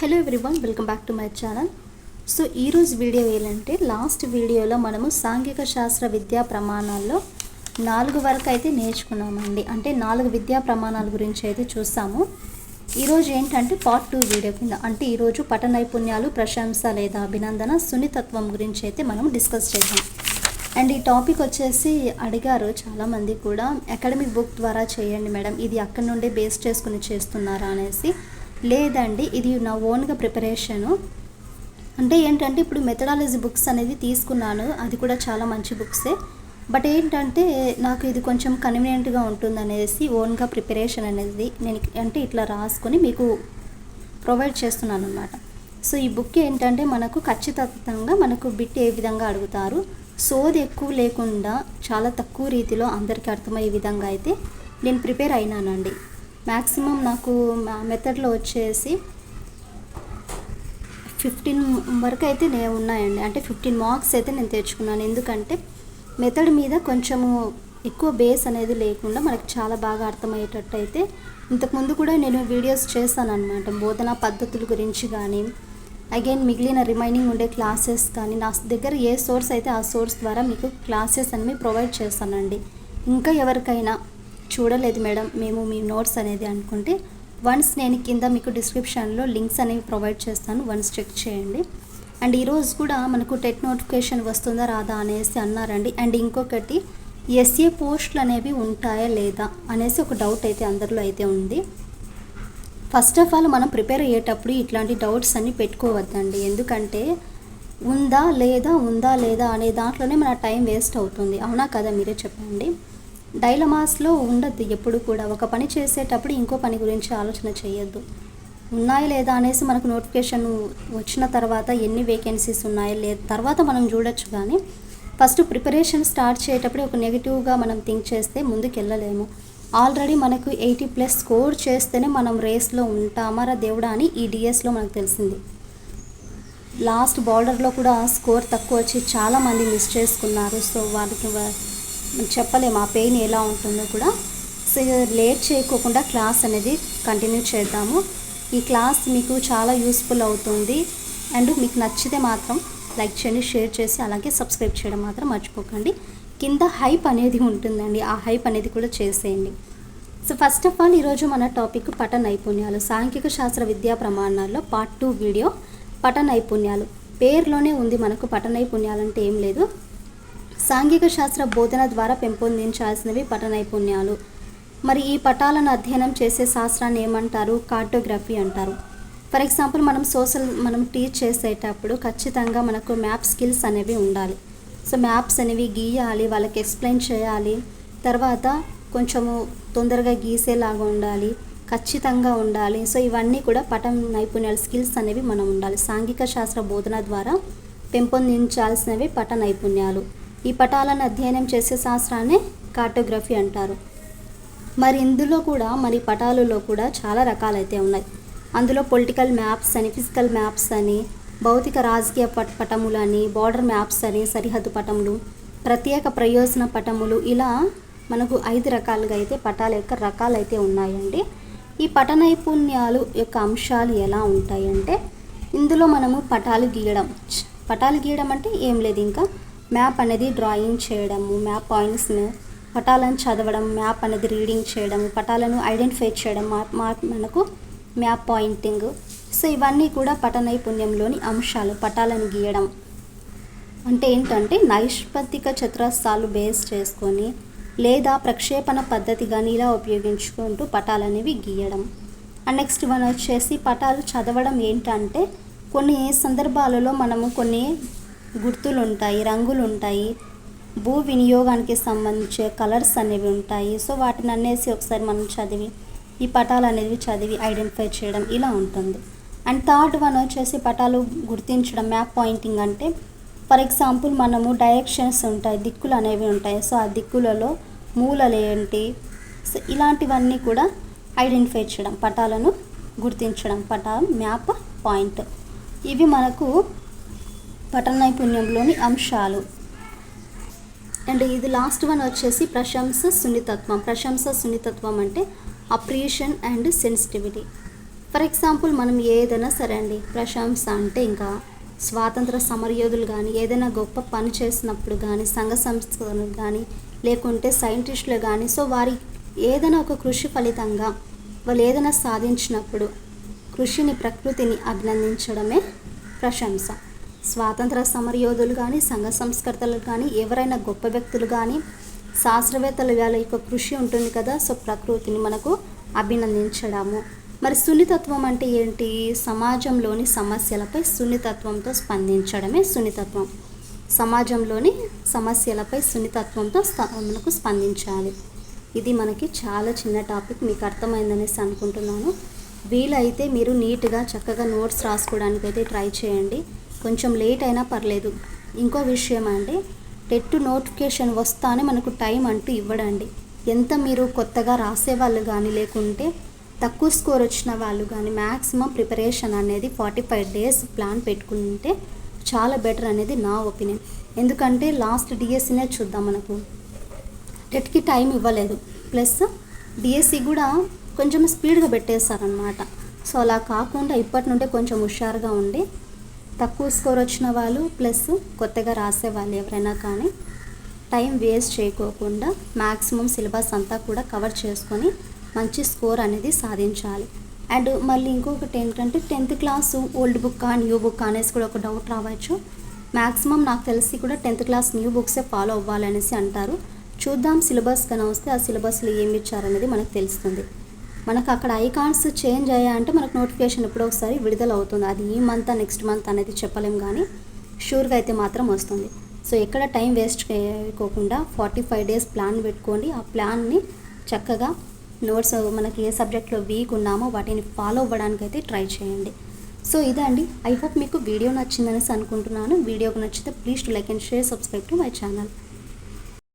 Hello everyone, welcome back to my channel. So ఈరోజు video ఏంటంటే, last వీడియోలో మనము సాంఘిక శాస్త్ర విద్యా ప్రమాణాల్లో 4 వరకు అయితే నేర్చుకున్నామండి. అంటే 4 విద్యా ప్రమాణాల గురించి అయితే చూసాము. ఈరోజు ఏంటంటే పార్ట్ 2 వీడియో కింద, అంటే ఈరోజు పఠ నైపుణ్యాలు, ప్రశంస లేదా అభినందన, సున్నితత్వం గురించి అయితే మనం డిస్కస్ చేద్దాం. అండ్ ఈ టాపిక్ వచ్చేసి అడిగారు చాలామంది కూడా, అకాడమిక్ బుక్ ద్వారా చేయండి మేడం, ఇది అక్కడి నుండే బేస్ చేసుకుని చేస్తున్నారా అనేసి. లేదండి, ఇది నా ఓన్గా ప్రిపరేషను. అంటే ఏంటంటే ఇప్పుడు మెథడాలజీ బుక్స్ అనేది తీసుకున్నాను, అది కూడా చాలా మంచి బుక్సే. బట్ ఏంటంటే నాకు ఇది కొంచెం కన్వీనియంట్గా ఉంటుందనేసి ఓన్గా ప్రిపరేషన్ అనేది నేను అంటే ఇట్లా రాసుకొని మీకు ప్రొవైడ్ చేస్తున్నాను అనమాట. సో ఈ బుక్ ఏంటంటే మనకు ఖచ్చితంగా మనకు బిట్ ఏ విధంగా అడుగుతారు, సోది ఎక్కువ లేకుండా చాలా తక్కువ రీతిలో అందరికీ అర్థమయ్యే విధంగా అయితే నేను ప్రిపేర్ అయినానండి. మ్యాక్సిమం నాకు మెథడ్లో వచ్చేసి 15 వరకు అయితే ఉన్నాయండి. అంటే 15 మార్క్స్ అయితే నేను తెచ్చుకున్నాను. ఎందుకంటే మెథడ్ మీద కొంచెము ఎక్కువ బేస్ అనేది లేకుండా మనకు చాలా బాగా అర్థమయ్యేటట్టు అయితే ఇంతకుముందు కూడా నేను వీడియోస్ చేశాను అనమాట. బోధనా పద్ధతుల గురించి కానీ, అగైన్ మిగిలిన రిమైనింగ్ ఉండే క్లాసెస్ కానీ, నా దగ్గర ఏ సోర్స్ అయితే ఆ సోర్స్ ద్వారా మీకు క్లాసెస్ అనేవి ప్రొవైడ్ చేస్తానండి. ఇంకా ఎవరికైనా చూడలేదు మేడం మేము మీ నోట్స్ అనేది అనుకుంటే, వన్స్ నేను కింద మీకు డిస్క్రిప్షన్లో లింక్స్ అనేవి ప్రొవైడ్ చేస్తాను, వన్స్ చెక్ చేయండి. అండ్ ఈరోజు కూడా మనకు టెట్ నోటిఫికేషన్ వస్తుందా రాదా అనేసి అన్నారండి. అండ్ ఇంకొకటి, ఎస్ఏ పోస్టులు అనేవి ఉంటాయా లేదా అనేసి ఒక డౌట్ అయితే అందరిలో అయితే ఉంది. ఫస్ట్ ఆఫ్ ఆల్ మనం ప్రిపేర్ అయ్యేటప్పుడు ఇట్లాంటి డౌట్స్ అన్నీ పెట్టుకోవద్దండి. ఎందుకంటే ఉందా లేదా అనే దాంట్లోనే మన టైం వేస్ట్ అవుతుంది. అవునా కదా, మీరే చెప్పండి. డైలమాస్లో ఉండద్దు ఎప్పుడు కూడా. ఒక పని చేసేటప్పుడు ఇంకో పని గురించి ఆలోచన చేయొద్దు. ఉన్నాయా లేదా అనేసి మనకు నోటిఫికేషన్ వచ్చిన తర్వాత ఎన్ని వేకెన్సీస్ ఉన్నాయా లేదా తర్వాత మనం చూడొచ్చు. కానీ ఫస్ట్ ప్రిపరేషన్ స్టార్ట్ చేసేటప్పుడు ఒక నెగిటివ్గా మనం థింక్ చేస్తే ముందుకు వెళ్ళలేము. ఆల్రెడీ మనకు 80+ స్కోర్ చేస్తేనే మనం రేస్లో ఉంటామారా దేవుడా అని ఈ డిఎస్లో మనకు తెలిసింది. లాస్ట్ బార్డర్లో కూడా స్కోర్ తక్కువ వచ్చి చాలామంది మిస్ చేసుకున్నారు. సో వాళ్ళకి చెప్పలేము ఆ పెయిన్ ఎలా ఉంటుందో కూడా. సో లేట్ చేయకోకుండా క్లాస్ అనేది కంటిన్యూ చేద్దాము. ఈ క్లాస్ మీకు చాలా యూస్ఫుల్ అవుతుంది. అండ్ మీకు నచ్చితే మాత్రం లైక్ చేయండి, షేర్ చేసి అలాగే సబ్స్క్రైబ్ చేయడం మాత్రం మర్చిపోకండి. కింద హైప్ అనేది ఉంటుందండి, ఆ హైప్ అనేది కూడా చేసేయండి. సో ఫస్ట్ ఆఫ్ ఆల్ ఈరోజు మన టాపిక్ పఠ నైపుణ్యాలు, సాంఘిక శాస్త్ర విద్యా ప్రమాణాల్లో పార్ట్ 2 వీడియో పఠ నైపుణ్యాలు. పేరులోనే ఉంది మనకు పఠ నైపుణ్యాలు అంటే ఏం లేదు, సాంఘిక శాస్త్ర బోధన ద్వారా పెంపొందించాల్సినవి పఠ నైపుణ్యాలు. మరి ఈ పటాలను అధ్యయనం చేసే శాస్త్రాన్ని ఏమంటారు? కార్టోగ్రఫీ అంటారు. ఫర్ ఎగ్జాంపుల్ మనం టీచ్ చేసేటప్పుడు ఖచ్చితంగా మనకు మ్యాప్ స్కిల్స్ అనేవి ఉండాలి. సో మ్యాప్స్ అనేవి గీయాలి, వాళ్ళకి ఎక్స్ప్లెయిన్ చేయాలి, తర్వాత కొంచెము తొందరగా గీసేలాగా ఉండాలి, ఖచ్చితంగా ఉండాలి. సో ఇవన్నీ కూడా పఠ నైపుణ్యాలు స్కిల్స్ అనేవి మనం ఉండాలి. సాంఘిక శాస్త్ర బోధన ద్వారా పెంపొందించాల్సినవి పఠ నైపుణ్యాలు. ఈ పటాలను అధ్యయనం చేసే శాస్త్రాన్ని కార్టోగ్రఫీ అంటారు. మరి ఇందులో కూడా మరి పటాలలో కూడా చాలా రకాలైతే ఉన్నాయి. అందులో పొలిటికల్ మ్యాప్స్ అని, ఫిజికల్ మ్యాప్స్ అని, భౌతిక రాజకీయ పటములు అని, బార్డర్ మ్యాప్స్ అని, సరిహద్దు పటములు, ప్రత్యేక ప్రయోజన పటములు, ఇలా మనకు 5 రకాలుగా అయితే పటాల యొక్క రకాలు అయితే ఉన్నాయండి. ఈ పఠ నైపుణ్యాలు యొక్క అంశాలు ఎలా ఉంటాయంటే, ఇందులో మనము పటాలు గీయడం అంటే ఏం లేదు, ఇంకా మ్యాప్ అనేది డ్రాయింగ్ చేయడము, మ్యాప్ పాయింట్స్, పటాలను చదవడం, మ్యాప్ అనేది రీడింగ్ చేయడం, పటాలను ఐడెంటిఫై చేయడం, మనకు మ్యాప్ పాయింటింగ్. సో ఇవన్నీ కూడా పఠ నైపుణ్యంలోని అంశాలు. పటాలను గీయడం అంటే ఏంటంటే నైష్పత్తిక చతురస్రాలు బేస్ చేసుకొని లేదా ప్రక్షేపణ పద్ధతి కానీ ఇలా ఉపయోగించుకుంటూ పటాలు అనేవి గీయడం. అండ్ నెక్స్ట్ వన్ వచ్చేసి పటాలు చదవడం ఏంటంటే, కొన్ని సందర్భాలలో మనము కొన్ని గుర్తులు ఉంటాయి, రంగులు ఉంటాయి, భూ వినియోగానికి సంబంధించే కలర్స్ అనేవి ఉంటాయి. సో వాటిని అనేసి ఒకసారి మనం చదివి ఈ పటాలు అనేవి చదివి ఐడెంటిఫై చేయడం ఇలా ఉంటుంది. అండ్ థర్డ్ వన్ వచ్చేసి పటాలు గుర్తించడం, మ్యాప్ పాయింటింగ్ అంటే ఫర్ ఎగ్జాంపుల్ మనము డైరెక్షన్స్ ఉంటాయి, దిక్కులు అనేవి ఉంటాయి. సో ఆ దిక్కులలో మూలలు ఏంటి, సో ఇలాంటివన్నీ కూడా ఐడెంటిఫై చేయడం, పటాలను గుర్తించడం, మ్యాప్ పాయింట్. ఇవి మనకు పఠ నైపుణ్యంలోని అంశాలు. అండ్ ఇది లాస్ట్ వన్ వచ్చేసి ప్రశంస సున్నితత్వం. ప్రశంస సున్నితత్వం అంటే appreciation and sensitivity. For example మనం ఏదైనా సరే అండి, ప్రశంస అంటే ఇంకా స్వాతంత్ర సమరయోధులు కానీ ఏదైనా గొప్ప పని చేసినప్పుడు కానీ, సంఘ సంస్థలు కానీ లేకుంటే సైంటిస్టులు కానీ, సో వారి ఏదైనా ఒక కృషి ఫలితంగా వాళ్ళు ఏదైనా సాధించినప్పుడు కృషిని, ప్రకృతిని అభినందించడమే ప్రశంస. స్వాతంత్ర సమరయోధులు కానీ, సంఘ సంస్కర్తలు కానీ, ఎవరైనా గొప్ప వ్యక్తులు కానీ, శాస్త్రవేత్తలు వాళ్ళ యొక్క కృషి ఉంటుంది కదా, సో ప్రకృతిని మనకు అభినందించడము. మరి సున్నితత్వం అంటే ఏంటి? సమాజంలోని సమస్యలపై సున్నితత్వంతో స్పందించడమే సున్నితత్వం. సమాజంలోని సమస్యలపై సున్నితత్వంతో మనకు స్పందించాలి. ఇది మనకి చాలా చిన్న టాపిక్, మీకు అర్థమైందనేసి అనుకుంటున్నాను. వీలైతే మీరు నీట్గా చక్కగా నోట్స్ రాసుకోవడానికి అయితే ట్రై చేయండి. కొంచెం లేట్ అయినా పర్లేదు. ఇంకో విషయం అండి, టెట్ నోటిఫికేషన్ వస్తానే మనకు టైం అంటూ ఇవ్వడండి. ఎంత మీరు కొత్తగా రాసేవాళ్ళు కానీ లేకుంటే తక్కువ స్కోర్ వచ్చిన వాళ్ళు కానీ మ్యాక్సిమం ప్రిపరేషన్ అనేది 45 days ప్లాన్ పెట్టుకుంటే చాలా బెటర్ అనేది నా ఒపీనియన్. ఎందుకంటే లాస్ట్ డిఎస్సినే చూద్దాం, మనకు టెట్కి టైం ఇవ్వలేదు, ప్లస్ డిఎస్సి కూడా కొంచెం స్పీడ్గా పెట్టేశారనమాట. సో అలా కాకుండా ఇప్పటి నుండే కొంచెం హుషారుగా ఉండి తక్కువ స్కోర్ వచ్చిన వాళ్ళు ప్లస్ కొత్తగా రాసే వాళ్ళు ఎవరైనా కానీ టైం వేస్ట్ చేయకోకుండా మ్యాక్సిమం సిలబస్ అంతా కూడా కవర్ చేసుకొని మంచి స్కోర్ అనేది సాధించాలి. అండ్ మళ్ళీ ఇంకొకటి ఏంటంటే 10th class old book new book అనేసి కూడా ఒక డౌట్ రావచ్చు. మ్యాక్సిమం నాకు తెలిసి కూడా 10th క్లాస్ న్యూ బుక్సే ఫాలో అవ్వాలనేసి అంటారు. చూద్దాం సిలబస్ కన్నా వస్తే ఆ సిలబస్లో ఏమి ఇచ్చారనేది మనకు తెలుస్తుంది. మనకు అక్కడ ఐకాన్స్ చేంజ్ అయ్యాయంటే మనకు నోటిఫికేషన్ ఎప్పుడో ఒకసారి విడుదల అవుతుంది. అది ఈ మంత్ నెక్స్ట్ మంత్ అనేది చెప్పలేం, కానీ షూర్గా అయితే మాత్రం వస్తుంది. సో ఎక్కడ టైం వేస్ట్ చేయకోకుండా 45 days ప్లాన్ పెట్టుకోండి. ఆ ప్లాన్ని చక్కగా నోట్స్ మనకి ఏ సబ్జెక్ట్లో వీక్ ఉన్నామో వాటిని ఫాలో అవ్వడానికి అయితే ట్రై చేయండి. సో ఇదండి, ఐ హోప్ మీకు వీడియో నచ్చిందనేసి అనుకుంటున్నాను. వీడియోకి నచ్చితే please to like and share, subscribe to my channel.